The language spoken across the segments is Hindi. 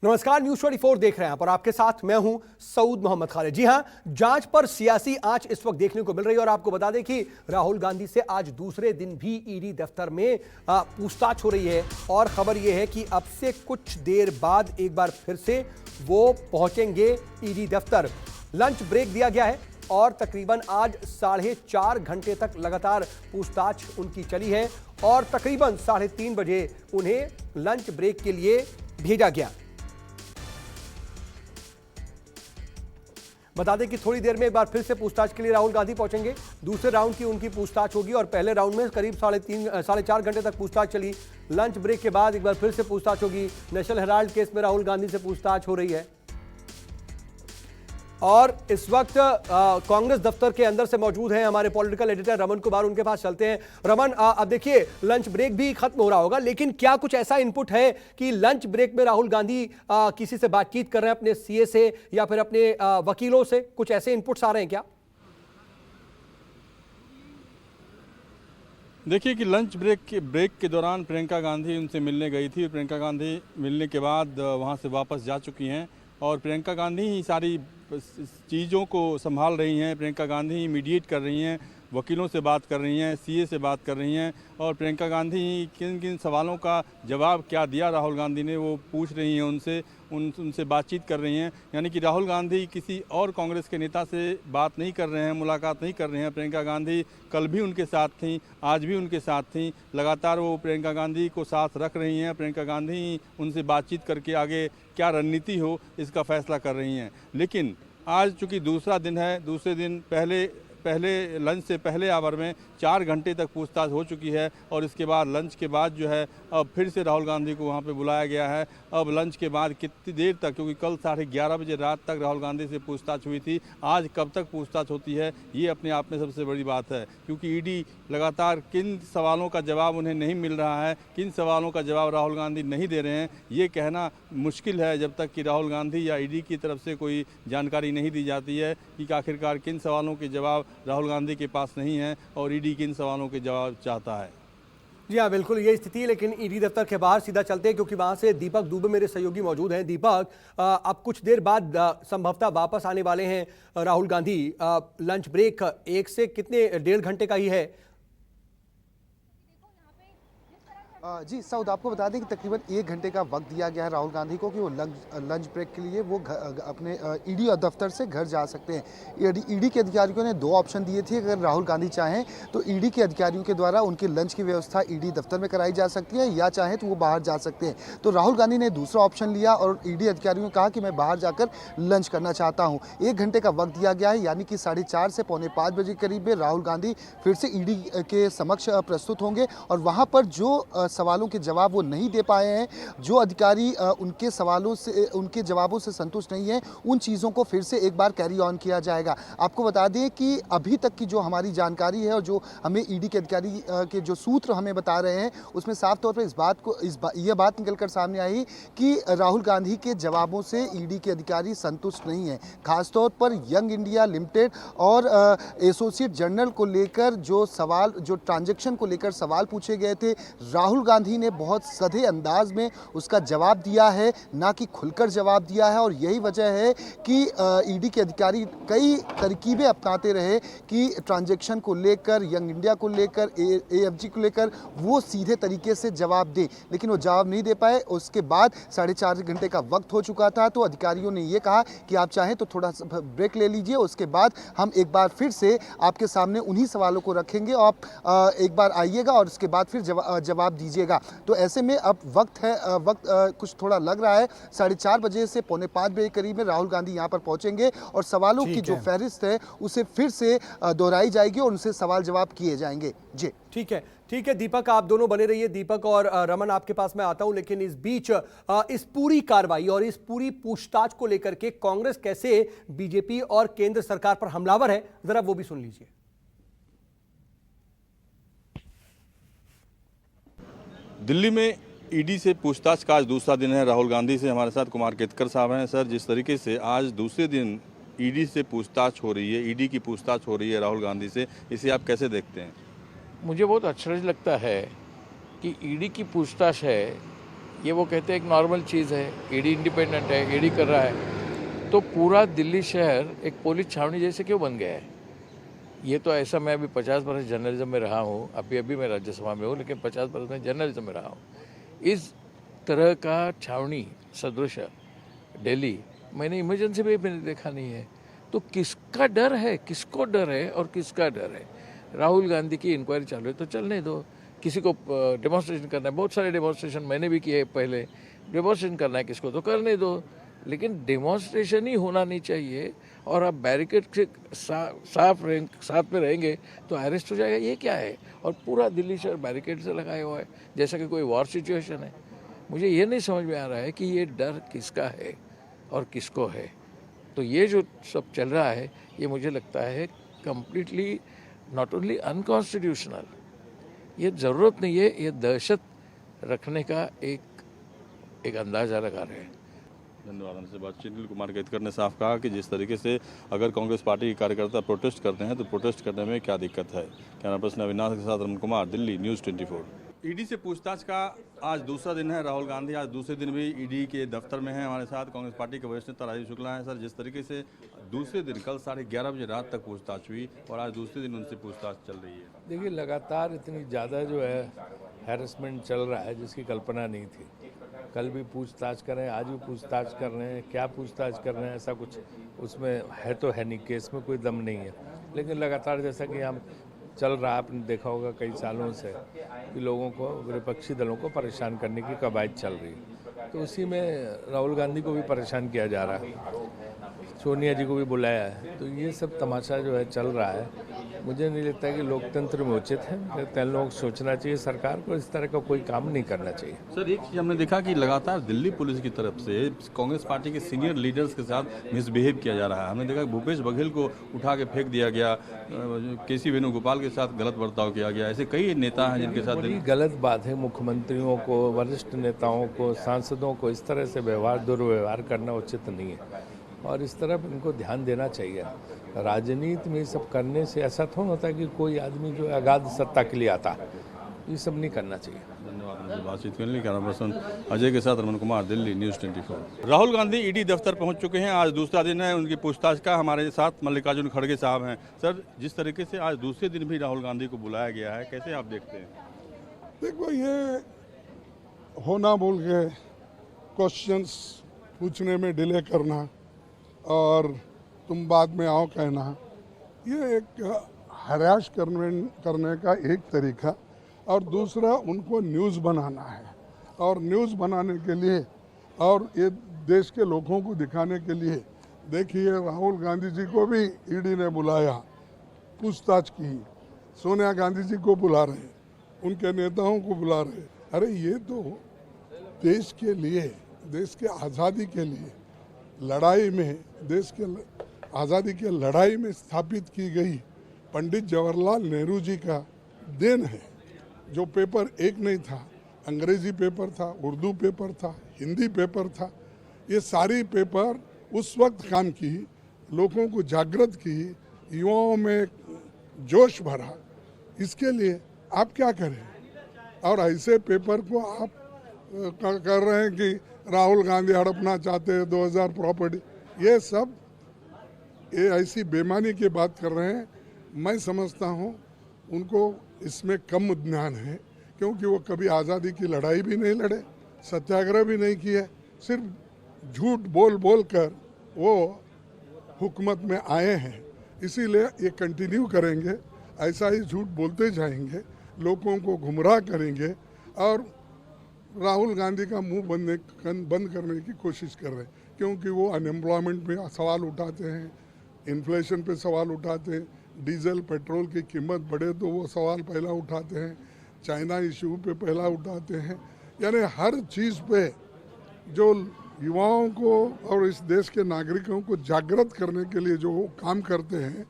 नमस्कार, न्यूज 24 देख रहे हैं आप और आपके साथ मैं हूं सऊद मोहम्मद खालिद। जी हां, जांच पर सियासी आंच इस वक्त देखने को मिल रही है और आपको बता दें कि राहुल गांधी से आज दूसरे दिन भी ईडी दफ्तर में पूछताछ हो रही है और खबर यह है कि अब से कुछ देर बाद एक बार फिर से वो पहुंचेंगे ईडी दफ्तर। लंच ब्रेक दिया गया है और तकरीबन आज 4.5 घंटे तक लगातार पूछताछ उनकी चली है और तकरीबन 3:30 बजे उन्हें लंच ब्रेक के लिए भेजा गया। बता दें कि थोड़ी देर में एक बार फिर से पूछताछ के लिए राहुल गांधी पहुंचेंगे। दूसरे राउंड की उनकी पूछताछ होगी और पहले राउंड में करीब 4.5 घंटे तक पूछताछ चली। लंच ब्रेक के बाद एक बार फिर से पूछताछ होगी। नेशनल हेराल्ड केस में राहुल गांधी से पूछताछ हो रही है और इस वक्त कांग्रेस दफ्तर के अंदर से मौजूद हैं हमारे पॉलिटिकल एडिटर रमन कुमार। उनके पास चलते हैं। रमन, अब देखिए लंच ब्रेक भी खत्म हो रहा होगा, लेकिन क्या कुछ ऐसा इनपुट है कि लंच ब्रेक में राहुल गांधी किसी से बातचीत कर रहे हैं, अपने सीए से या फिर अपने वकीलों से? कुछ ऐसे इनपुट्स आ रहे हैं क्या? देखिए कि लंच ब्रेक के दौरान प्रियंका गांधी उनसे मिलने गई थी। प्रियंका गांधी मिलने के बाद वहां से वापस जा चुकी हैं और प्रियंका गांधी ही सारी चीज़ों को संभाल रही हैं। प्रियंका गांधी ही मीडिएट कर रही हैं, वकीलों से बात कर रही हैं, सीए से बात कर रही हैं और प्रियंका गांधी ही किन किन सवालों का जवाब क्या दिया राहुल गांधी ने वो पूछ रही हैं उनसे बातचीत कर रही हैं। यानी कि राहुल गांधी किसी और कांग्रेस के नेता से बात नहीं कर रहे हैं, मुलाकात नहीं कर रहे हैं। प्रियंका गांधी कल भी उनके साथ थी, आज भी उनके साथ थी। लगातार वो प्रियंका गांधी को साथ रख रही हैं। प्रियंका गांधी ही उनसे बातचीत करके आगे क्या रणनीति हो इसका फैसला कर रही हैं। लेकिन आज चूँकि दूसरा दिन है, दूसरे दिन पहले लंच से पहले आवर में 4 घंटे तक पूछताछ हो चुकी है और इसके बाद लंच के बाद जो है अब फिर से राहुल गांधी को वहां पे बुलाया गया है। अब लंच के बाद कितनी देर तक, क्योंकि कल 11:30 बजे रात तक राहुल गांधी से पूछताछ हुई थी, आज कब तक पूछताछ होती है ये अपने आप में सबसे बड़ी बात है। क्योंकि ईडी लगातार किन सवालों का जवाब उन्हें नहीं मिल रहा है, किन सवालों का जवाब राहुल गांधी नहीं दे रहे हैं, ये कहना मुश्किल है जब तक कि राहुल गांधी या ईडी की तरफ से कोई जानकारी नहीं दी जाती है कि आखिरकार किन सवालों के जवाब राहुल गांधी के पास नहीं है और ईडी किन सवालों के जवाब चाहता है। जी हाँ, बिल्कुल ये स्थिति। लेकिन ईडी दफ्तर के बाहर सीधा चलते हैं क्योंकि वहां से दीपक दुबे मेरे सहयोगी मौजूद हैं। दीपक, अब कुछ देर बाद संभवतः वापस आने वाले हैं राहुल गांधी। लंच ब्रेक 1 से 1.5 घंटे का ही है। जी सऊद, आपको बता दें कि तकरीबन 1 घंटे का वक्त दिया गया है राहुल गांधी को कि वो लंच ब्रेक के लिए वो अपने ईडी दफ्तर से घर जा सकते हैं। ईडी के अधिकारियों ने 2 ऑप्शन दिए थे। अगर राहुल गांधी चाहें तो ईडी के अधिकारियों के द्वारा उनके लंच की व्यवस्था ईडी दफ्तर में कराई जा सकती है या चाहें तो वो बाहर जा सकते हैं। तो राहुल गांधी ने दूसरा ऑप्शन लिया और ईडी अधिकारियों ने कहा कि मैं बाहर जाकर लंच करना चाहता हूँ। 1 घंटे का वक्त दिया गया है, यानी कि 4:30 से 4:45 बजे के करीब में राहुल गांधी फिर से ईडी के समक्ष प्रस्तुत होंगे और वहाँ पर जो सवालों के जवाब वो नहीं दे पाए हैं, जो अधिकारी उनके सवालों से, उनके जवाबों से संतुष्ट नहीं है, उन चीज़ों को फिर से एक बार कैरी ऑन किया जाएगा। आपको बता दें कि अभी तक की जो हमारी जानकारी है और जो हमें ईडी के अधिकारी के जो सूत्र हमें बता रहे हैं उसमें साफ तौर पर यह बात निकल कर सामने आई कि राहुल गांधी के जवाबों से ईडी के अधिकारी संतुष्ट नहीं है। खासतौर पर यंग इंडिया लिमिटेड और एसोसिएट जर्नल को लेकर जो ट्रांजैक्शन को लेकर सवाल पूछे गए थे, राहुल गांधी ने बहुत सधे अंदाज में उसका जवाब दिया है, ना कि खुलकर जवाब दिया है। और यही वजह है कि ईडी के अधिकारी कई तरकीबें अपनाते रहे कि ट्रांजैक्शन को लेकर, यंग इंडिया को लेकर, एएफजी को लेकर वो सीधे तरीके से जवाब दे, लेकिन वो जवाब नहीं दे पाए। उसके बाद 4.5 घंटे का वक्त हो चुका था तो अधिकारियों ने ये कहा कि आप चाहें तो थोड़ा सा ब्रेक ले लीजिए, उसके बाद हम एक बार फिर से आपके सामने उन्हीं सवालों को रखेंगे, आप एक बार आइएगा और उसके बाद फिर जवाब दीजिएगा। तो ऐसे में अब वक्त कुछ थोड़ा लग रहा है। 4:30 बजे से 4:45 बजे करीब में राहुल गांधी यहाँ पर पहुंचेंगे और सवालों की जो फहरिस्त है उसे फिर से दोहराई जाएगी और उनसे सवाल जवाब किए जाएंगे। जी ठीक है दीपक, आप दोनों बने रहिए। दीपक और रमन, आपके पास मैं आता हूं, लेकिन इस बीच इस पूरी कार्रवाई और इस पूरी पूछताछ को लेकर के कांग्रेस कैसे बीजेपी और केंद्र सरकार पर हमलावर है, जरा वो भी सुन लीजिए। दिल्ली में ईडी से पूछताछ का आज दूसरा दिन है। राहुल गांधी से हमारे साथ कुमार केतकर साहब हैं। सर, जिस तरीके से आज दूसरे दिन ईडी से पूछताछ हो रही है, ईडी की पूछताछ हो रही है राहुल गांधी से, इसे आप कैसे देखते हैं? मुझे बहुत आश्चर्य लगता है कि ईडी की पूछताछ है ये वो कहते हैं एक नॉर्मल चीज़ है, ईडी इंडिपेंडेंट है, ईडी कर रहा है, तो पूरा दिल्ली शहर एक पुलिस छावनी जैसे क्यों बन गया है? ये तो ऐसा, मैं अभी 50 वर्ष जर्नलिज्म में रहा हूँ, अभी मैं राज्यसभा में हूँ, लेकिन 50 वर्ष में जर्नलिज्म में रहा हूँ। इस तरह का छावनी सदृश दिल्ली मैंने इमरजेंसी में मैंने देखा नहीं है। तो किसका डर है, किसको डर है और किसका डर है? राहुल गांधी की इंक्वायरी चालू है तो चलने दो। किसी को डेमोन्स्ट्रेशन करना है, बहुत सारे डेमोन्स्ट्रेशन मैंने भी किए पहले, डेमोन्स्ट्रेशन करना है किसको तो करने दो, लेकिन डेमोन्स्ट्रेशन ही होना नहीं चाहिए। और आप बैरिकेड से साथ में रहेंगे तो अरेस्ट हो जाएगा, ये क्या है? और पूरा दिल्ली शहर बैरिकेड से लगाया हुआ है जैसा कि कोई वॉर सिचुएशन है। मुझे ये नहीं समझ में आ रहा है कि ये डर किसका है और किसको है। तो ये जो सब चल रहा है ये मुझे लगता है कम्प्लीटली नॉट ओनली अनकॉन्स्टिट्यूशनल, ये ज़रूरत नहीं है, ये दहशत रखने का एक अंदाज़ा लगा रहे हैं। धन्यवाद। हमसे बातचीत अनिल कुमार केतकर ने साफ कहा कि जिस तरीके से अगर कांग्रेस पार्टी के कार्यकर्ता प्रोटेस्ट करते हैं तो प्रोटेस्ट करने में क्या दिक्कत है। कैमरा पर्सन अविनाश के साथ रमन कुमार, दिल्ली, न्यूज़ 24। ईडी से पूछताछ का आज दूसरा दिन है। राहुल गांधी आज दूसरे दिन भी ईडी के दफ्तर में हैं। हमारे साथ कांग्रेस पार्टी के वरिष्ठ नेता राजीव शुक्ला हैं। सर, जिस तरीके से दूसरे दिन कल 11:30 बजे रात तक पूछताछ हुई और आज दूसरे दिन उनसे पूछताछ चल रही है। देखिए, लगातार इतनी ज़्यादा जो है हैरेसमेंट चल रहा है जिसकी कल्पना नहीं थी। कल भी पूछताछ कर रहे हैं, आज भी पूछताछ कर रहे हैं। क्या पूछताछ कर रहे हैं ऐसा कुछ उसमें है तो है नहीं, केस में कोई दम नहीं है। लेकिन लगातार जैसा कि हम चल रहा है, आपने देखा होगा कई सालों से कि लोगों को, विपक्षी दलों को परेशान करने की कवायद चल रही है। तो उसी में राहुल गांधी को भी परेशान किया जा रहा है, सोनिया जी को भी बुलाया है। तो ये सब तमाशा जो है चल रहा है। मुझे नहीं लगता कि लोकतंत्र में उचित है। लोगों को सोचना चाहिए, सरकार को इस तरह का कोई काम नहीं करना चाहिए। सर, एक चीज़ हमने देखा कि लगातार दिल्ली पुलिस की तरफ से कांग्रेस पार्टी के सीनियर लीडर्स के साथ मिसबिहेव किया जा रहा है। हमने देखा कि भूपेश बघेल को उठा के फेंक दिया गया, केसी वेणुगोपाल के साथ गलत बर्ताव किया गया। ऐसे कई नेता हैं जिनके साथ बड़ी गलत बात है। मुख्यमंत्रियों को, वरिष्ठ नेताओं को, सांसदों को इस तरह से दुर्व्यवहार करना उचित नहीं है और इस तरफ इनको ध्यान देना चाहिए। राजनीति में सब करने से ऐसा थोड़ा होता है कि कोई आदमी जो अगाध सत्ता के लिए आता है। ये सब नहीं करना चाहिए। धन्यवाद। बातचीत करने के लिए कैमरा पर्सन अजय के साथ रमन कुमार, दिल्ली, न्यूज़ 24। राहुल गांधी ईडी दफ्तर पहुंच चुके हैं। आज दूसरा दिन है उनकी पूछताछ का। हमारे साथ मल्लिकार्जुन खड़गे साहब हैं। सर, जिस तरीके से आज दूसरे दिन भी राहुल गांधी को बुलाया गया है, कैसे आप देखते हैं? देखो, ये होना बोल के क्वेश्चंस पूछने में डिले करना और तुम बाद में आओ कहना, ये एक हरास करने का एक तरीका। और दूसरा, उनको न्यूज़ बनाना है और न्यूज़ बनाने के लिए और ये देश के लोगों को दिखाने के लिए, देखिए राहुल गांधी जी को भी ईडी ने बुलाया, पूछताछ की, सोनिया गांधी जी को बुला रहे, उनके नेताओं को बुला रहे। अरे ये तो देश के लिए, देश के आज़ादी के लिए लड़ाई में, देश के आज़ादी के लड़ाई में स्थापित की गई पंडित जवाहरलाल नेहरू जी का देन है। जो पेपर एक नहीं था, अंग्रेजी पेपर था, उर्दू पेपर था, हिंदी पेपर था, ये सारी पेपर उस वक्त काम की, लोगों को जागृत की, युवाओं में जोश भरा। इसके लिए आप क्या करें? और ऐसे पेपर को आप कर रहे हैं कि राहुल गांधी हड़पना चाहते हैं 2000 प्रॉपर्टी, ये सब ये ऐसी बेईमानी की बात कर रहे हैं। मैं समझता हूँ उनको इसमें कम ज्ञान है, क्योंकि वो कभी आज़ादी की लड़ाई भी नहीं लड़े, सत्याग्रह भी नहीं किए, सिर्फ झूठ बोल कर वो हुकूमत में आए हैं। इसीलिए ये कंटिन्यू करेंगे, ऐसा ही झूठ बोलते जाएंगे, लोगों को गुमराह करेंगे और राहुल गांधी का मुंह बंद करने की कोशिश कर रहे हैं। क्योंकि वो अनएम्प्लॉयमेंट पे सवाल उठाते हैं, इन्फ्लेशन पे सवाल उठाते हैं, डीजल पेट्रोल की कीमत बढ़े तो वो सवाल पहला उठाते हैं, चाइना इशू पे पहला उठाते हैं। यानी हर चीज़ पे जो युवाओं को और इस देश के नागरिकों को जागृत करने के लिए जो वो काम करते हैं,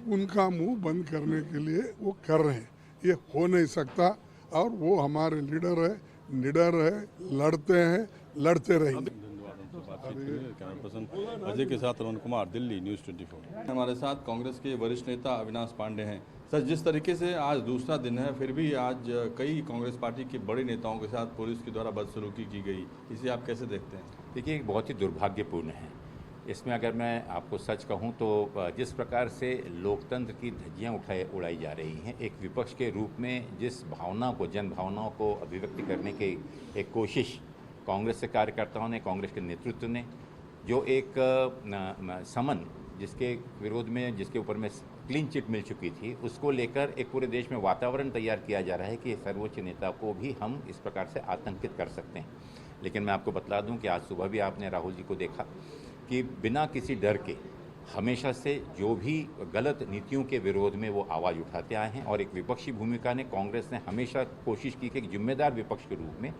उनका मुंह बंद करने के लिए वो कर रहे हैं। ये हो नहीं सकता और वो हमारे लीडर है, निडर है, लड़ते हैं, लड़ते रहेंगे। कैमरा पर्सन अजय के साथ रमन कुमार, दिल्ली, न्यूज़ 24। हमारे साथ कांग्रेस के वरिष्ठ नेता अविनाश पांडे हैं। सर, जिस तरीके से आज दूसरा दिन है, फिर भी आज कई कांग्रेस पार्टी के बड़े नेताओं के साथ पुलिस के द्वारा बदसलूकी की गई, इसे आप कैसे देखते हैं? देखिए, एक बहुत ही दुर्भाग्यपूर्ण है। इसमें अगर मैं आपको सच कहूं तो जिस प्रकार से लोकतंत्र की धज्जियां उड़ाई जा रही हैं, एक विपक्ष के रूप में जिस भावना को, जन भावनाओं को अभिव्यक्ति करने की एक कोशिश कांग्रेस के कार्यकर्ताओं ने, कांग्रेस के नेतृत्व ने, जो एक समन जिसके विरोध में, जिसके ऊपर में क्लीन चिट मिल चुकी थी, उसको लेकर एक पूरे देश में वातावरण तैयार किया जा रहा है कि सर्वोच्च नेता को भी हम इस प्रकार से आतंकित कर सकते हैं। लेकिन मैं आपको बतला दूं कि आज सुबह भी आपने राहुल जी को देखा कि बिना किसी डर के हमेशा से जो भी गलत नीतियों के विरोध में वो आवाज़ उठाते आए हैं, और एक विपक्षी भूमिका ने, कांग्रेस ने हमेशा कोशिश की कि एक जिम्मेदार विपक्ष के रूप में